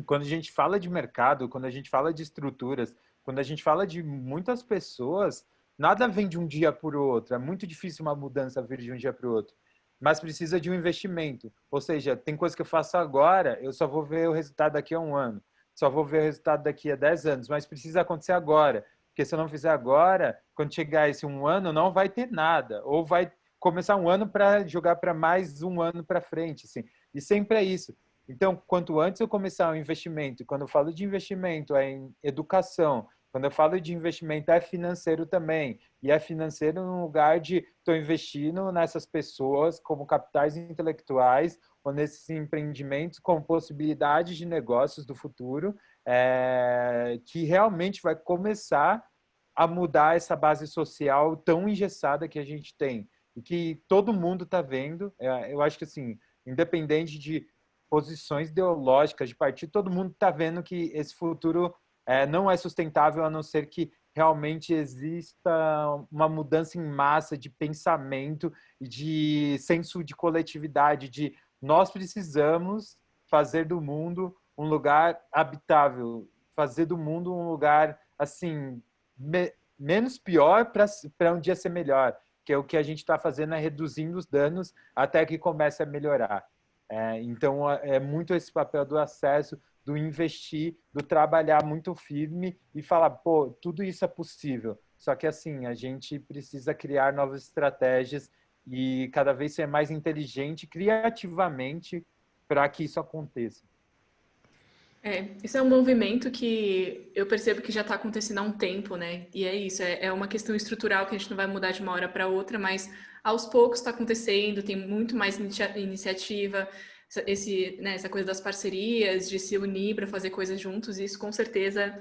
Quando a gente fala de mercado, quando a gente fala de estruturas, quando a gente fala de muitas pessoas, nada vem de um dia para o outro. É muito difícil uma mudança vir de um dia para o outro. Mas precisa de um investimento. Ou seja, tem coisa que eu faço agora, eu só vou ver o resultado daqui a 1 ano. Só vou ver o resultado daqui a 10 anos. Mas precisa acontecer agora. Porque se eu não fizer agora, quando chegar esse 1 ano, não vai ter nada. Ou vai começar 1 ano para jogar para mais 1 ano para frente. Assim. E sempre é isso. Então, quanto antes eu começar o investimento, quando eu falo de investimento é em educação, quando eu falo de investimento é financeiro também, e é financeiro no lugar de estou investindo nessas pessoas como capitais intelectuais ou nesses empreendimentos com possibilidades de negócios do futuro, que realmente vai começar a mudar essa base social tão engessada que a gente tem e que todo mundo está vendo. Eu acho que assim, independente de posições ideológicas de partido, todo mundo está vendo que esse futuro não é sustentável a não ser que realmente exista uma mudança em massa de pensamento e de senso de coletividade, de nós precisamos fazer do mundo um lugar habitável, fazer do mundo um lugar assim menos pior para um dia ser melhor, que é o que a gente está fazendo, é reduzindo os danos até que comece a melhorar. Então, é muito esse papel do acesso, do investir, do trabalhar muito firme e falar, pô, tudo isso é possível. Só que, assim, a gente precisa criar novas estratégias e cada vez ser mais inteligente criativamente para que isso aconteça. Isso é um movimento que eu percebo que já está acontecendo há um tempo, né? E é isso, é uma questão estrutural que a gente não vai mudar de uma hora para outra, mas aos poucos está acontecendo, tem muito mais iniciativa, essa coisa das parcerias, de se unir para fazer coisas juntos, isso com certeza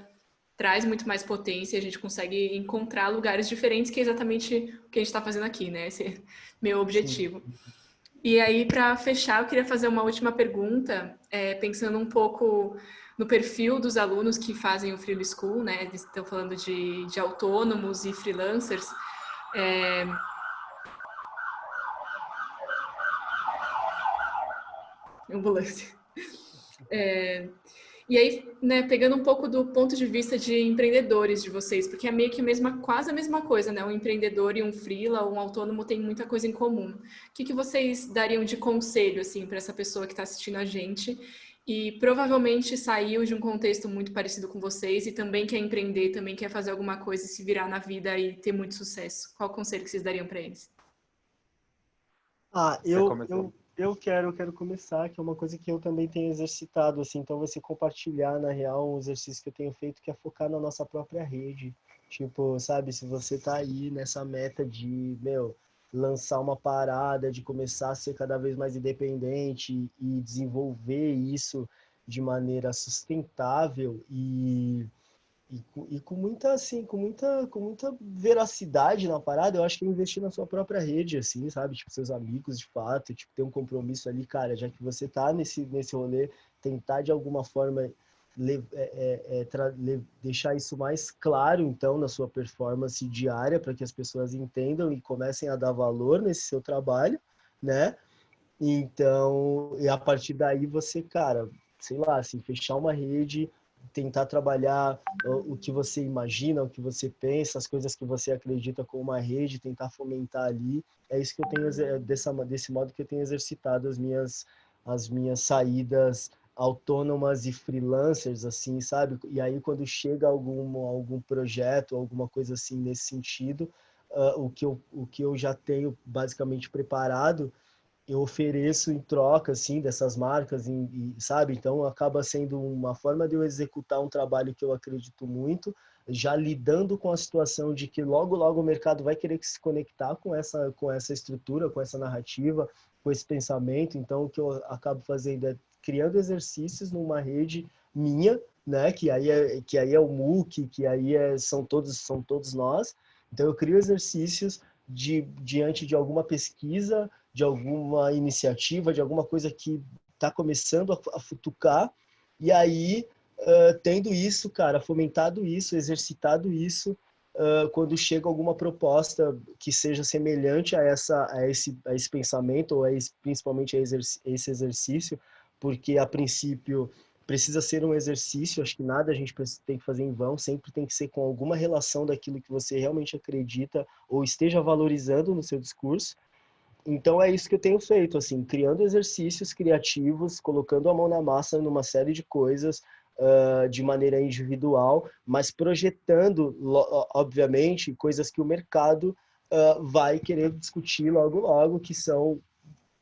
traz muito mais potência e a gente consegue encontrar lugares diferentes, que é exatamente o que a gente está fazendo aqui, né? Esse é meu objetivo. Sim. E aí, para fechar, eu queria fazer uma última pergunta, pensando um pouco no perfil dos alunos que fazem o Freely School, né? Estão falando de autônomos e freelancers. Ambulância. E aí, né, pegando um pouco do ponto de vista de empreendedores de vocês, porque é meio que quase a mesma coisa, né? Um empreendedor e um freela, um autônomo tem muita coisa em comum. O que vocês dariam de conselho, assim, para essa pessoa que está assistindo a gente e provavelmente saiu de um contexto muito parecido com vocês e também quer empreender, também quer fazer alguma coisa e se virar na vida e ter muito sucesso? Qual conselho que vocês dariam para eles? Eu quero começar, que é uma coisa que eu também tenho exercitado, assim, então você compartilhar, na real, um exercício que eu tenho feito, que é focar na nossa própria rede. Tipo, sabe, se você tá aí nessa meta de, lançar uma parada, de começar a ser cada vez mais independente e desenvolver isso de maneira sustentável e com muita, assim, com muita veracidade na parada, eu acho que investir na sua própria rede, assim, sabe? Tipo, seus amigos, de fato, tipo, ter um compromisso ali, cara, já que você tá nesse rolê, tentar de alguma forma deixar isso mais claro, então, na sua performance diária, para que as pessoas entendam e comecem a dar valor nesse seu trabalho, né? Então, e a partir daí você, cara, sei lá, assim, fechar uma rede, tentar trabalhar o que você imagina, o que você pensa, as coisas que você acredita com uma rede, tentar fomentar ali. É isso que eu tenho, desse modo que eu tenho exercitado as minhas saídas autônomas e freelancers, assim, sabe? E aí, quando chega algum projeto, alguma coisa assim nesse sentido, o que eu já tenho basicamente preparado, eu ofereço em troca, assim, dessas marcas, sabe? Então, acaba sendo uma forma de eu executar um trabalho que eu acredito muito, já lidando com a situação de que logo, logo o mercado vai querer se conectar com essa estrutura, com essa narrativa, com esse pensamento. Então, o que eu acabo fazendo é criando exercícios numa rede minha, né? Que aí é o MOOC, que aí são todos nós. Então, eu crio exercícios diante de alguma pesquisa, de alguma iniciativa, de alguma coisa que está começando a futucar, e aí, tendo isso, cara, fomentado isso, exercitado isso, quando chega alguma proposta que seja semelhante a esse pensamento, ou principalmente a esse exercício, porque, a princípio, precisa ser um exercício, acho que nada a gente tem que fazer em vão, sempre tem que ser com alguma relação daquilo que você realmente acredita ou esteja valorizando no seu discurso. Então é isso que eu tenho feito, assim, criando exercícios criativos, colocando a mão na massa numa série de coisas, de maneira individual, mas projetando, obviamente, coisas que o mercado vai querer discutir logo logo, que são,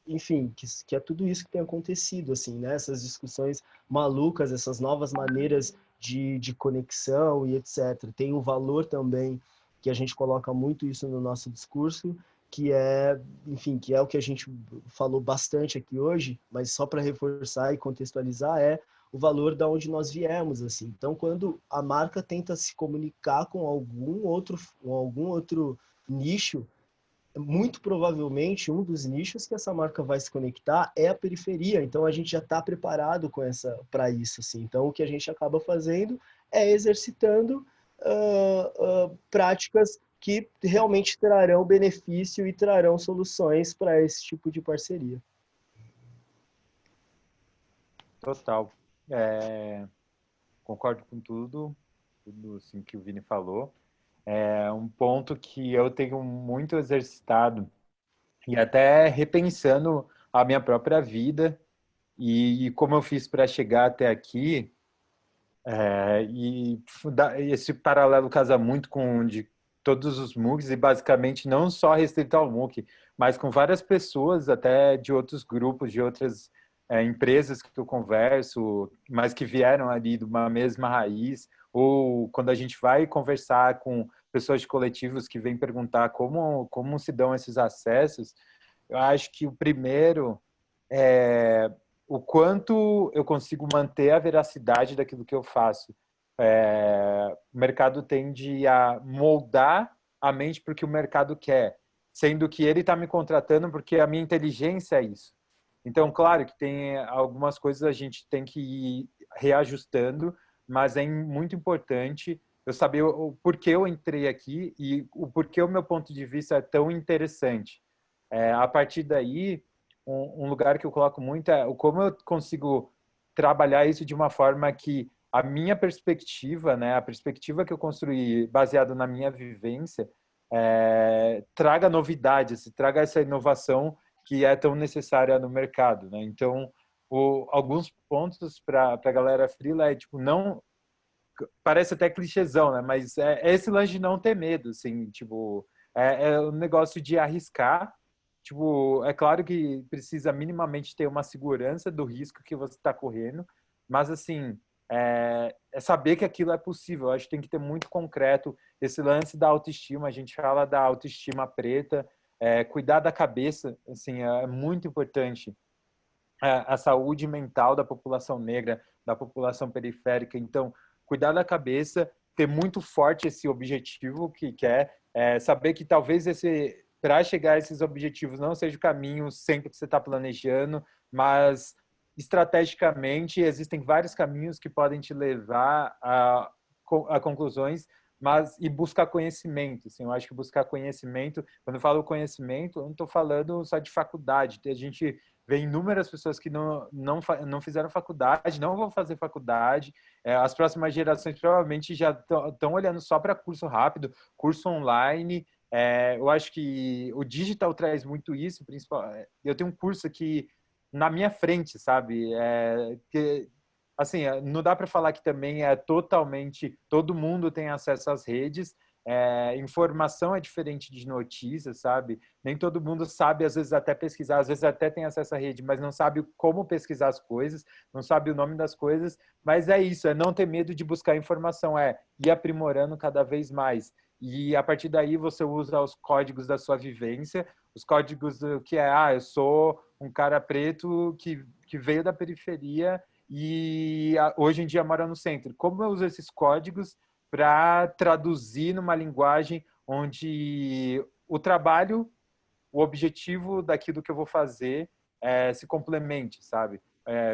enfim, que é tudo isso que tem acontecido, assim, né? Essas discussões malucas, essas novas maneiras de conexão e etc. Tem um valor também, que a gente coloca muito isso no nosso discurso, que é, enfim, que é o que a gente falou bastante aqui hoje, mas só para reforçar e contextualizar, é o valor da onde nós viemos, assim. Então, quando a marca tenta se comunicar com algum outro nicho, muito provavelmente um dos nichos que essa marca vai se conectar é a periferia. Então a gente já está preparado para isso, assim. Então o que a gente acaba fazendo é exercitando práticas que realmente trarão benefício e trarão soluções para esse tipo de parceria. Total. Concordo com tudo assim, que o Vini falou. É um ponto que eu tenho muito exercitado e até repensando a minha própria vida e como eu fiz para chegar até aqui. Esse paralelo casa muito com de todos os MOOCs e basicamente não só restrito ao MOOC, mas com várias pessoas até de outros grupos, de outras empresas que eu converso, mas que vieram ali de uma mesma raiz, ou quando a gente vai conversar com pessoas de coletivos que vêm perguntar como se dão esses acessos, eu acho que o primeiro é o quanto eu consigo manter a veracidade daquilo que eu faço. O mercado tende a moldar a mente para o que o mercado quer, sendo que ele está me contratando porque a minha inteligência é isso. Então, claro que tem algumas coisas a gente tem que ir reajustando, mas é muito importante eu saber o porquê eu entrei aqui e o porquê o meu ponto de vista é tão interessante. A partir daí, um lugar que eu coloco muito é como eu consigo trabalhar isso de uma forma que a minha perspectiva, né, a perspectiva que eu construí baseado na minha vivência, traga novidades, traga essa inovação que é tão necessária no mercado, né? Então, alguns pontos para a galera freela é tipo não parece até clichêzão, né? Mas é esse lance de não ter medo, assim, tipo é um negócio de arriscar. Tipo, é claro que precisa minimamente ter uma segurança do risco que você está correndo, mas assim, é saber que aquilo é possível. Eu acho que tem que ter muito concreto esse lance da autoestima. A gente fala da autoestima preta, cuidar da cabeça, assim, é muito importante. A saúde mental da população negra, da população periférica. Então, cuidar da cabeça, ter muito forte esse objetivo que quer, saber que talvez para chegar a esses objetivos não seja o caminho sempre que você está planejando, mas estrategicamente existem vários caminhos que podem te levar a conclusões, mas e buscar conhecimento. Assim, eu acho que buscar conhecimento, quando eu falo conhecimento, eu não estou falando só de faculdade. A gente vê inúmeras pessoas que não fizeram faculdade, não vão fazer faculdade. As próximas gerações provavelmente já estão olhando só para curso rápido, curso online. Eu acho que o digital traz muito isso. Eu tenho um curso aqui na minha frente, sabe? Assim, não dá para falar que também é totalmente todo mundo tem acesso às redes, Informação é diferente de notícia, sabe? Nem todo mundo sabe, às vezes, até pesquisar, às vezes até tem acesso à rede, mas não sabe como pesquisar as coisas, não sabe o nome das coisas, mas é isso, é não ter medo de buscar informação, é ir aprimorando cada vez mais. E a partir daí você usa os códigos da sua vivência, os códigos do que eu sou um cara preto que veio da periferia e hoje em dia mora no centro. Como eu uso esses códigos para traduzir numa linguagem onde o trabalho, o objetivo daquilo que eu vou fazer se complemente, sabe?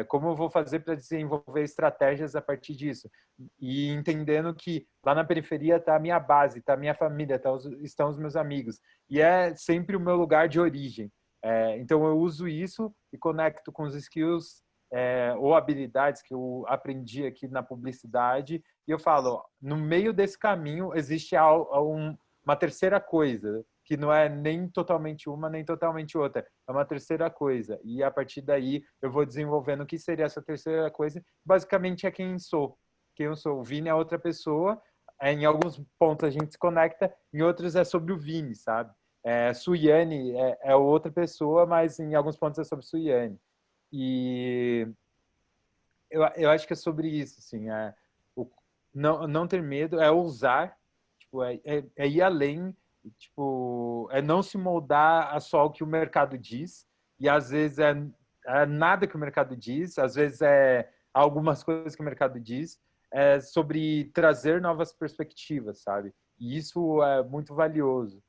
Como eu vou fazer para desenvolver estratégias a partir disso? E entendendo que lá na periferia está a minha base, está a minha família, estão os meus amigos. E é sempre o meu lugar de origem. Então eu uso isso e conecto com os skills ou habilidades que eu aprendi aqui na publicidade, e eu falo, no meio desse caminho existe uma terceira coisa, que não é nem totalmente uma, nem totalmente outra, é uma terceira coisa, e a partir daí eu vou desenvolvendo o que seria essa terceira coisa, basicamente é quem eu sou. O Vini é outra pessoa, em alguns pontos a gente se conecta, em outros é sobre o Vini, sabe? Suiane é outra pessoa, mas em alguns pontos é sobre Suiane. E eu acho que é sobre isso, assim, não ter medo, é ousar, tipo, é ir além, tipo, é não se moldar a só o que o mercado diz, e às vezes é nada que o mercado diz, às vezes é algumas coisas que o mercado diz, sobre trazer novas perspectivas, sabe? E isso é muito valioso.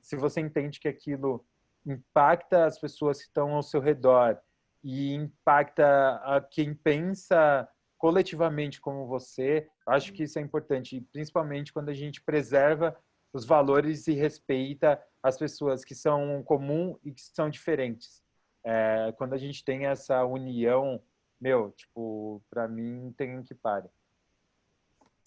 Se você entende que aquilo impacta as pessoas que estão ao seu redor, e impacta a quem pensa coletivamente como você, acho que isso é importante, principalmente quando a gente preserva os valores e respeita as pessoas que são comum e que são diferentes. Quando a gente tem essa união, tipo, para mim tem que parar.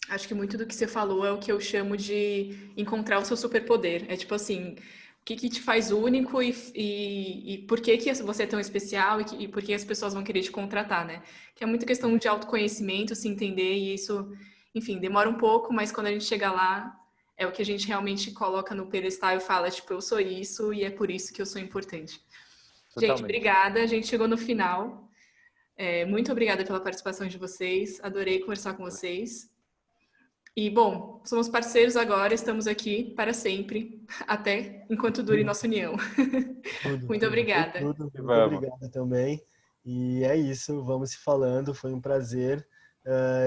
Acho que muito do que você falou é o que eu chamo de encontrar o seu superpoder. É tipo assim, o que te faz único e por que você é tão especial e por que as pessoas vão querer te contratar, né? Que é muita questão de autoconhecimento, se entender e isso, enfim, demora um pouco, mas quando a gente chega lá, é o que a gente realmente coloca no pedestal e fala, tipo, eu sou isso e é por isso que eu sou importante. Gente, Totalmente. obrigada. A gente chegou no final. Muito obrigada pela participação de vocês. Adorei conversar com vocês. E, bom, somos parceiros agora, estamos aqui para sempre, até enquanto dure nossa união. Muito obrigada. Muito obrigado também. E é isso, vamos se falando, foi um prazer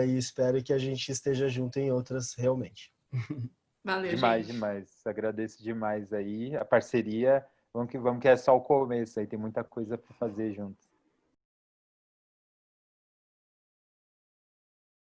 e espero que a gente esteja junto em outras realmente. Valeu, Demais, gente. demais. Agradeço demais aí a parceria. Vamos que é só o começo aí, tem muita coisa para fazer juntos.